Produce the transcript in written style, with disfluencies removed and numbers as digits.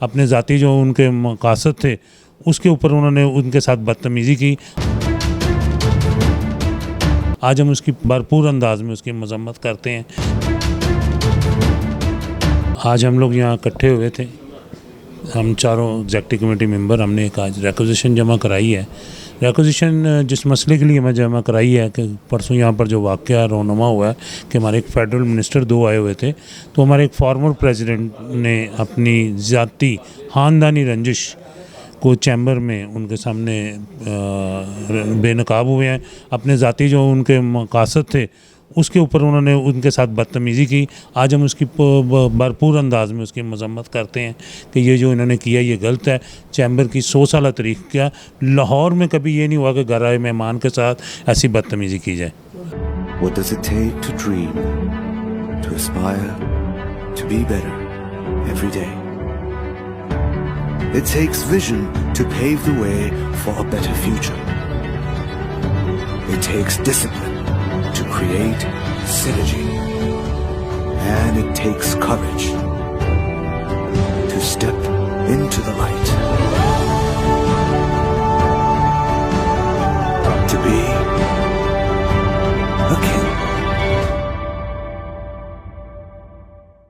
अपने ज़ाती जो उनके मकासद थे उसके ऊपर उन्होंने उनके साथ बदतमीज़ी की। आज हम उसकी भरपूर अंदाज में उसकी मजम्मत करते हैं। आज हम लोग यहाँ इकट्ठे हुए थे, हम चारों एग्जेक्टिव कमेटी मेंबर, हमने एक आज रिक्वेजिशन जमा कराई है। रिक्वेजिशन जिस मसले के लिए मैं जमा कराई है कि परसों यहाँ पर जो वाक़या रोनुमा हुआ है कि हमारे एक फेडरल मिनिस्टर 2 आए हुए थे, तो हमारे एक फॉर्मर प्रेसिडेंट ने अपनी ज़ाती ख़ानदानी रंजिश को चैम्बर में उनके सामने बेनकाब हुए हैं। अपने ज़ाती जो उनके मकासद थे उसके ऊपर उन्होंने उनके साथ बदतमीज़ी की। आज हम उसकी भरपूर अंदाज में उसकी मजम्मत करते हैं कि ये जो इन्होंने किया ये गलत है। चैम्बर की 100 साल तारीख क्या लाहौर में कभी ये नहीं हुआ कि घर आए मेहमान के साथ ऐसी बदतमीज़ी की जाए। What does it take to dream, to aspire, to be better every day? It takes vision to pave the way for a better future. It takes discipline to create synergy. And it takes courage